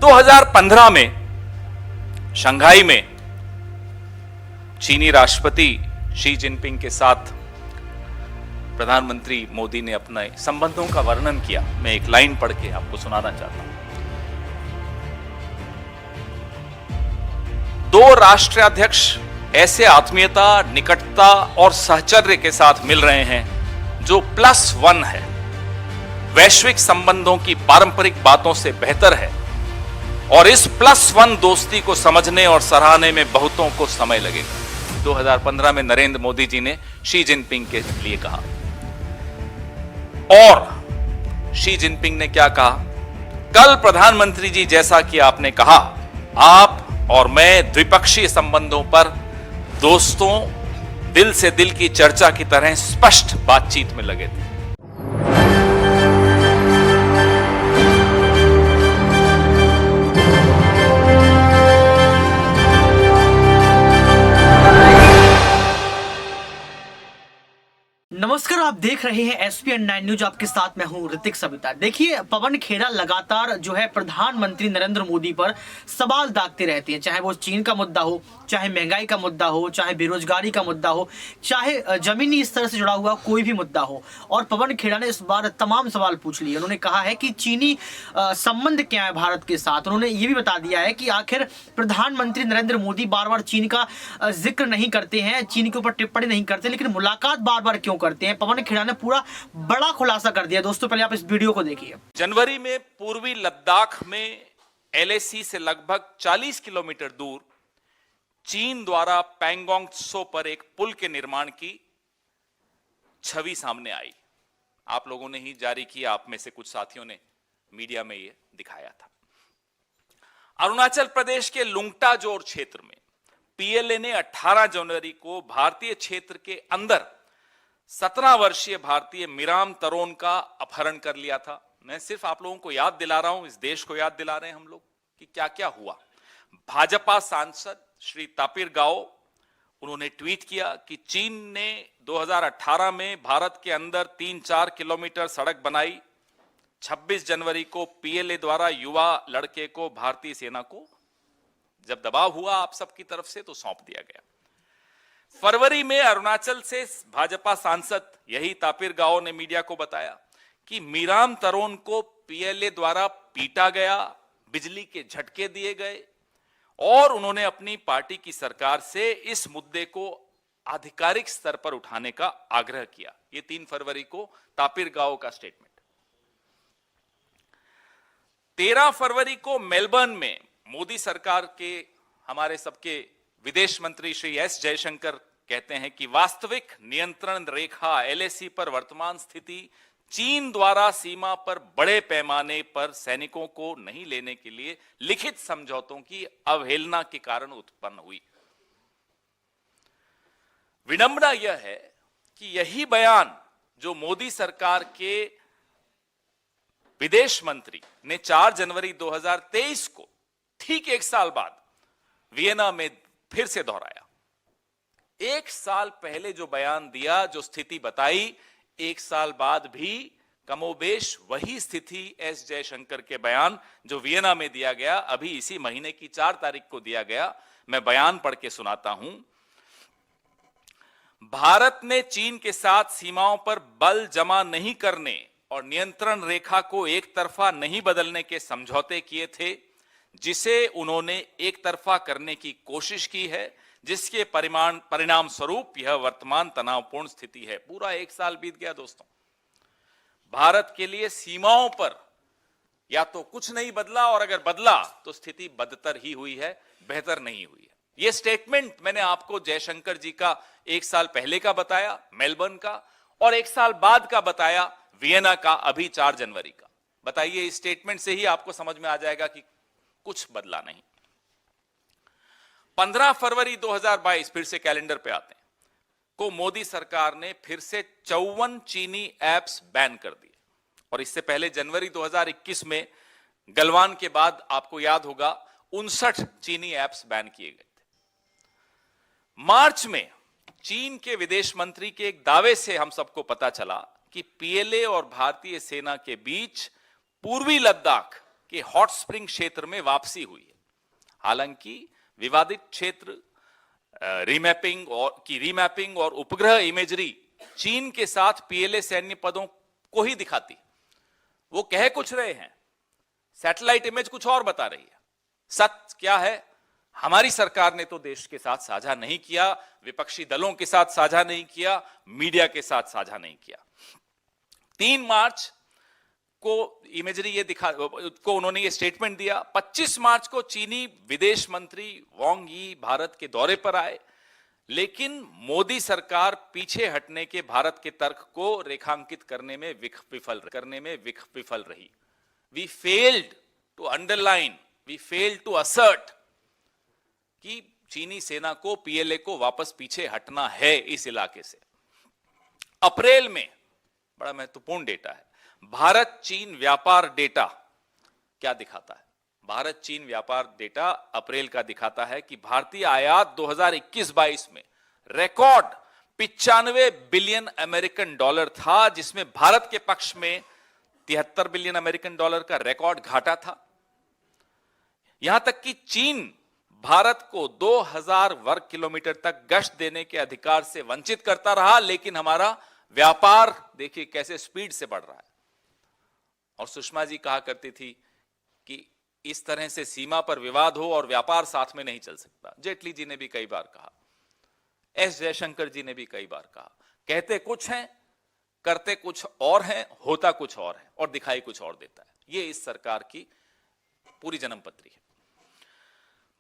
2015 में शंघाई में चीनी राष्ट्रपति शी जिनपिंग के साथ प्रधानमंत्री मोदी ने अपने संबंधों का वर्णन किया। मैं एक लाइन पढ़ के आपको सुनाना चाहता हूं। दो राष्ट्राध्यक्ष ऐसे आत्मीयता, निकटता और सहचर्य के साथ मिल रहे हैं जो +1 है, वैश्विक संबंधों की पारंपरिक बातों से बेहतर है और इस +1 दोस्ती को समझने और सराहने में बहुतों को समय लगेगा। 2015 में नरेंद्र मोदी जी ने शी जिनपिंग के लिए कहा। और शी जिनपिंग ने क्या कहा? कल प्रधानमंत्री जी, जैसा कि आपने कहा, आप और मैं द्विपक्षीय संबंधों पर दोस्तों दिल से दिल की चर्चा की तरह स्पष्ट बातचीत में लगे थे। नमस्कार, आप देख रहे हैं एसपीएन 9 न्यूज। आपके साथ मैं हूं ऋतिक सविता। देखिए, पवन खेड़ा लगातार जो है प्रधानमंत्री नरेंद्र मोदी पर सवाल दागते रहते हैं, चाहे वो चीन का मुद्दा हो, चाहे महंगाई का मुद्दा हो, चाहे बेरोजगारी का मुद्दा हो, चाहे जमीनी स्तर से जुड़ा हुआ कोई भी मुद्दा हो। और पवन खेड़ा ने इस बार तमाम सवाल पूछ लिए। उन्होंने कहा है कि चीनी संबंध क्या है भारत के साथ। उन्होंने ये भी बता दिया है कि आखिर प्रधानमंत्री नरेंद्र मोदी बार बार चीन का जिक्र नहीं करते हैं, चीन के ऊपर टिप्पणी नहीं करते, लेकिन मुलाकात बार बार क्यों करते हैं। पवन खेड़ा ने पूरा बड़ा खुलासा कर दिया। दोस्तों, पहले आप इस वीडियो को देखिए। जनवरी में पूर्वी लद्दाख में एलएसी से लगभग 40 किलोमीटर दूर चीन द्वारा पैंगोंग त्सो पर एक पुल के निर्माण की छवि सामने आई। आप लोगों ने ही जारी किया, आप में से कुछ साथियों ने मीडिया में यह दिखाया था। अरुणाचल प्रदेश के लुंगटाजोर क्षेत्र में पीएलए ने 18 जनवरी को भारतीय क्षेत्र के अंदर 17 वर्षीय भारतीय मीराम तरोन का अपहरण कर लिया था। मैं सिर्फ आप लोगों को याद दिला रहा हूं, इस देश को याद दिला रहे हैं हम लोग कि क्या क्या हुआ। भाजपा सांसद श्री तापिर गाओ, उन्होंने ट्वीट किया कि चीन ने 2018 में भारत के अंदर 3-4 किलोमीटर सड़क बनाई। 26 जनवरी को पीएलए द्वारा युवा लड़के को भारतीय सेना को जब दबाव हुआ आप सबकी तरफ से तो सौंप दिया गया। फरवरी में अरुणाचल से भाजपा सांसद यही तापिर गाओ ने मीडिया को बताया कि मीराम तरोन को पीएलए द्वारा पीटा गया, बिजली के झटके दिए गए और उन्होंने अपनी पार्टी की सरकार से इस मुद्दे को आधिकारिक स्तर पर उठाने का आग्रह किया। यह 3 फरवरी को तापिर गाओ का स्टेटमेंट। 13 फरवरी को मेलबर्न में मोदी सरकार के हमारे सबके विदेश मंत्री श्री एस जयशंकर कहते हैं कि वास्तविक नियंत्रण रेखा एलएसी पर वर्तमान स्थिति चीन द्वारा सीमा पर बड़े पैमाने पर सैनिकों को नहीं लेने के लिए लिखित समझौतों की अवहेलना के कारण उत्पन्न हुई। विडंबना यह है कि यही बयान जो मोदी सरकार के विदेश मंत्री ने 4 जनवरी 2023 को ठीक 1 साल बाद वियना में फिर से दोहराया। 1 साल पहले जो बयान दिया, जो स्थिति बताई, 1 साल बाद भी कमोबेश वही स्थिति एस जयशंकर के बयान जो वियना में दिया गया, अभी इसी महीने की 4 तारीख को दिया गया। मैं बयान पढ़ के सुनाता हूं। भारत ने चीन के साथ सीमाओं पर बल जमा नहीं करने और नियंत्रण रेखा को एक तरफा नहीं बदलने के समझौते किए थे, जिसे उन्होंने एक तरफा करने की कोशिश की है, जिसके परिणाम स्वरूप यह वर्तमान तनावपूर्ण स्थिति है। पूरा 1 साल बीत गया दोस्तों। भारत के लिए सीमाओं पर या तो कुछ नहीं बदला और अगर बदला तो स्थिति बदतर ही हुई है, बेहतर नहीं हुई है। यह स्टेटमेंट मैंने आपको जयशंकर जी का 1 साल पहले का बताया मेलबर्न का, और 1 साल बाद का बताया वियना का अभी 4 जनवरी का। बताइए, इस स्टेटमेंट से ही आपको समझ में आ जाएगा कि कुछ बदला नहीं। 15 फरवरी 2022, फिर से कैलेंडर पे आते हैं, को मोदी सरकार ने फिर से 54 चीनी ऐप्स बैन कर दिए। और इससे पहले जनवरी 2021 में गलवान के बाद आपको याद होगा 59 चीनी ऐप्स बैन किए गए थे। मार्च में चीन के विदेश मंत्री के एक दावे से हम सबको पता चला कि पीएलए और भारतीय सेना के बीच पूर्वी लद्दाख के हॉट स्प्रिंग क्षेत्र में वापसी हुई है। हालांकि विवादित क्षेत्र रीमैपिंग और उपग्रह इमेजरी चीन के साथ पीएलए सैन्य पदों को ही दिखाती। वो कह कुछ रहे हैं, सैटेलाइट इमेज कुछ और बता रही है। सच क्या है? हमारी सरकार ने तो देश के साथ साझा नहीं किया, विपक्षी दलों के साथ साझा नहीं किया, मीडिया के साथ साझा नहीं किया। 3 मार्च को इमेजरी को उन्होंने ये स्टेटमेंट दिया। 25 मार्च को चीनी विदेश मंत्री वांग यी भारत के दौरे पर आए, लेकिन मोदी सरकार पीछे हटने के भारत के तर्क को रेखांकित करने में विफल रही। We failed to underline, we failed to assert कि चीनी सेना को, पीएलए को वापस पीछे हटना है इस इलाके से। अप्रैल में बड़ा महत्वपूर्ण डेटा है, भारत चीन व्यापार डेटा क्या दिखाता है? भारत चीन व्यापार डेटा अप्रैल का दिखाता है कि भारतीय आयात 2021-22 में रिकॉर्ड 95 बिलियन अमेरिकन डॉलर था, जिसमें भारत के पक्ष में 73 बिलियन अमेरिकन डॉलर का रिकॉर्ड घाटा था। यहां तक कि चीन भारत को 2000 वर्ग किलोमीटर तक गश्त देने के अधिकार से वंचित करता रहा, लेकिन हमारा व्यापार देखिए कैसे स्पीड से बढ़ रहा है। और सुषमा जी कहा करती थी कि इस तरह से सीमा पर विवाद हो और व्यापार साथ में नहीं चल सकता। जेटली जी ने भी कई बार कहा, एस जयशंकर जी ने भी कई बार कहा। कहते कुछ हैं, करते कुछ और हैं, होता कुछ और है और दिखाई कुछ और देता है। ये इस सरकार की पूरी जन्मपत्री है।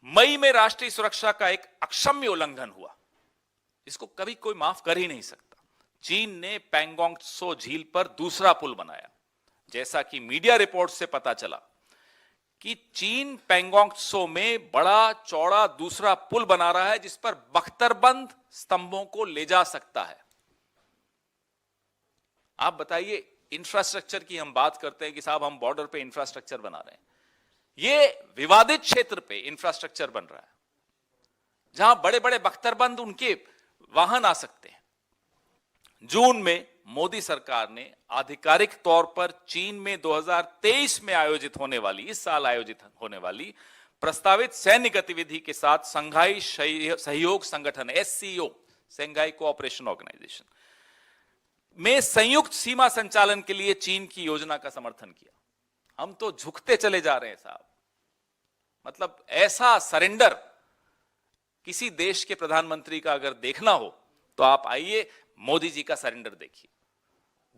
मई में राष्ट्रीय सुरक्षा का एक अक्षम्य उल्लंघन हुआ, इसको कभी कोई माफ कर ही नहीं सकता। चीन ने पैंगोंग त्सो झील पर दूसरा पुल बनाया। जैसा कि मीडिया रिपोर्ट से पता चला कि चीन पैंगोंग त्सो में बड़ा चौड़ा दूसरा पुल बना रहा है, जिस पर बख्तरबंद स्तंभों को ले जा सकता है। आप बताइए, इंफ्रास्ट्रक्चर की हम बात करते हैं कि साहब हम बॉर्डर पे इंफ्रास्ट्रक्चर बना रहे हैं, ये विवादित क्षेत्र पे इंफ्रास्ट्रक्चर बन रहा है जहां बड़े बड़े बख्तरबंद उनके वाहन आ सकते हैं। जून में मोदी सरकार ने आधिकारिक तौर पर चीन में 2023 में आयोजित होने वाली, इस साल आयोजित होने वाली प्रस्तावित सैन्य गतिविधि के साथ संघाई सहयोग संगठन SCO, शंघाई कोऑपरेशन ऑर्गेनाइजेशन में संयुक्त सीमा संचालन के लिए चीन की योजना का समर्थन किया। हम तो झुकते चले जा रहे हैं साहब। मतलब ऐसा सरेंडर किसी देश के प्रधानमंत्री का अगर देखना हो तो आप आइए, मोदी जी का सरेंडर देखिए।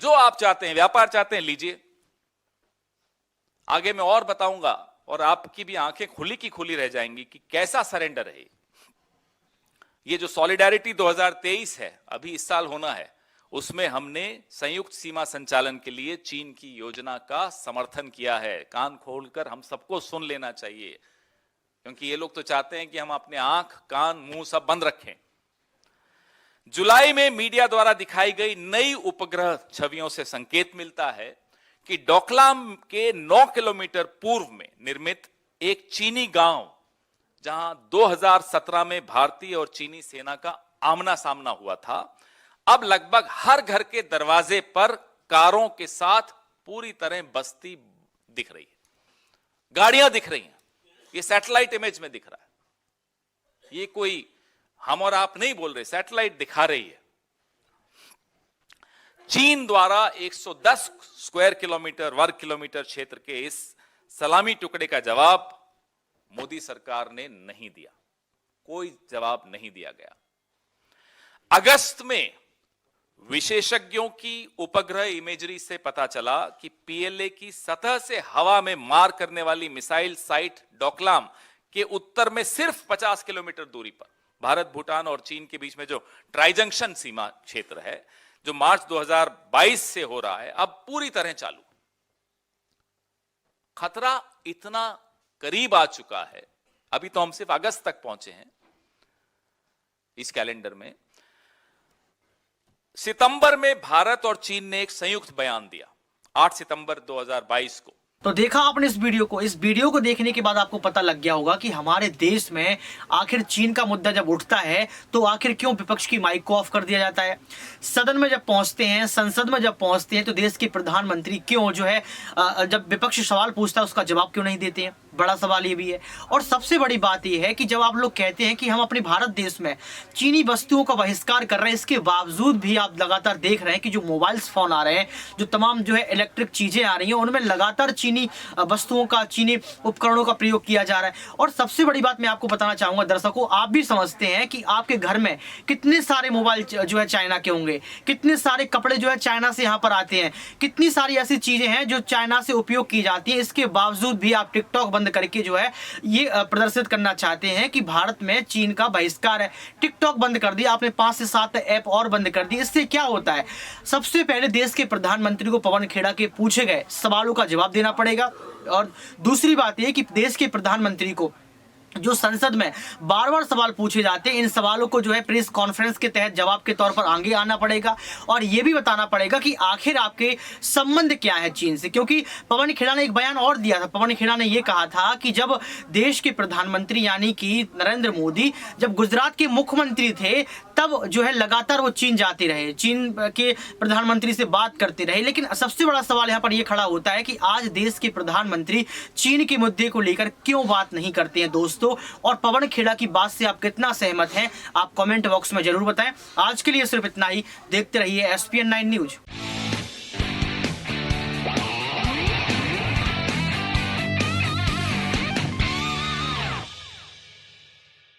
जो आप चाहते हैं, व्यापार चाहते हैं, लीजिए। आगे मैं और बताऊंगा और आपकी भी आंखें खुली की खुली रह जाएंगी कि कैसा सरेंडर है। ये जो सॉलिडारिटी 2023 है, अभी इस साल होना है, उसमें हमने संयुक्त सीमा संचालन के लिए चीन की योजना का समर्थन किया है। कान खोलकर हम सबको सुन लेना चाहिए, क्योंकि ये लोग तो चाहते हैं कि हम अपने आंख, कान, मुंह सब बंद रखें। जुलाई में मीडिया द्वारा दिखाई गई नई उपग्रह छवियों से संकेत मिलता है कि डोकलाम के 9 किलोमीटर पूर्व में निर्मित एक चीनी गांव, जहां 2017 में भारतीय और चीनी सेना का आमना सामना हुआ था, अब लगभग हर घर के दरवाजे पर कारों के साथ पूरी तरह बस्ती दिख रही है, गाड़ियां दिख रही हैं। ये सैटेलाइट इमेज में दिख रहा है, ये कोई हम और आप नहीं बोल रहे, सैटेलाइट दिखा रही है। चीन द्वारा 110 वर्ग किलोमीटर क्षेत्र के इस सलामी टुकड़े का जवाब मोदी सरकार ने नहीं दिया, कोई जवाब नहीं दिया गया। अगस्त में विशेषज्ञों की उपग्रह इमेजरी से पता चला कि पीएलए की सतह से हवा में मार करने वाली मिसाइल साइट डोकलाम के उत्तर में सिर्फ 50 किलोमीटर दूरी पर भारत, भूटान और चीन के बीच में जो ट्राइजंक्शन सीमा क्षेत्र है, जो मार्च 2022 से हो रहा है, अब पूरी तरह चालू। खतरा इतना करीब आ चुका है, अभी तो हम सिर्फ अगस्त तक पहुंचे हैं इस कैलेंडर में। सितंबर में भारत और चीन ने एक संयुक्त बयान दिया, 8 सितंबर 2022 को, तो देखा आपने इस वीडियो को देखने के बाद आपको पता लग गया होगा कि हमारे देश में आखिर चीन का मुद्दा जब उठता है तो आखिर क्यों विपक्ष की माइक को ऑफ कर दिया जाता है। सदन में जब पहुंचते हैं, संसद में जब पहुंचते हैं तो देश के प्रधानमंत्री क्यों जो है जब विपक्ष सवाल पूछता है उसका जवाब क्यों नहीं देते हैं। बड़ा सवाल ये भी है। और सबसे बड़ी बात यह है कि जब आप लोग कहते हैं कि हम अपने भारत देश में चीनी वस्तुओं का बहिष्कार कर रहे हैं, इसके बावजूद भी आप लगातार देख रहे हैं कि जो मोबाइल्स फोन आ रहे हैं, जो तमाम जो है इलेक्ट्रिक चीजें आ रही हैं, उनमें लगातार चीनी वस्तुओं का, चीनी उपकरणों का प्रयोग किया जा रहा है। और सबसे बड़ी बात मैं आपको बताना चाहूंगा दर्शकों, आप भी समझते हैं कि आपके घर में कितने सारे मोबाइल जो है चाइना के होंगे, कितने सारे कपड़े जो है चाइना से यहाँ पर आते हैं, कितनी सारी ऐसी चीजें हैं जो चाइना से उपयोग की जाती हैं। इसके बावजूद भी आप टिकटॉक बंद करके जो है ये प्रदर्शित करना चाहते हैं कि भारत में चीन का बहिष्कार है। टिकटॉक बंद कर दिया आपने, 5 से 7 ऐप और बंद कर दिए। इससे क्या होता है? सबसे पहले देश के प्रधानमंत्री को पवन खेड़ा के पूछे गए सवालों का जवाब देना पड़ेगा। और दूसरी बात यह कि देश के प्रधानमंत्री को जो संसद में बार बार सवाल पूछे जाते हैं, इन सवालों को जो है प्रेस कॉन्फ्रेंस के तहत जवाब के तौर पर आगे आना पड़ेगा और यह भी बताना पड़ेगा कि आखिर आपके संबंध क्या है चीन से। क्योंकि पवन खेड़ा ने एक बयान और दिया था। पवन खेड़ा ने यह कहा था कि जब देश के प्रधानमंत्री यानी कि नरेंद्र मोदी जब गुजरात के मुख्यमंत्री थे तब जो है लगातार वो चीन जाते रहे, चीन के प्रधानमंत्री से बात करते रहे। लेकिन सबसे बड़ा सवाल यहाँ पर यह खड़ा होता है कि आज देश के प्रधानमंत्री चीन के मुद्दे को लेकर क्यों बात नहीं करते हैं दोस्तों। और पवन खेड़ा की बात से आप कितना सहमत हैं, आप कमेंट बॉक्स में जरूर बताएं। आज के लिए सिर्फ इतना ही। देखते रहिए SPN9 न्यूज।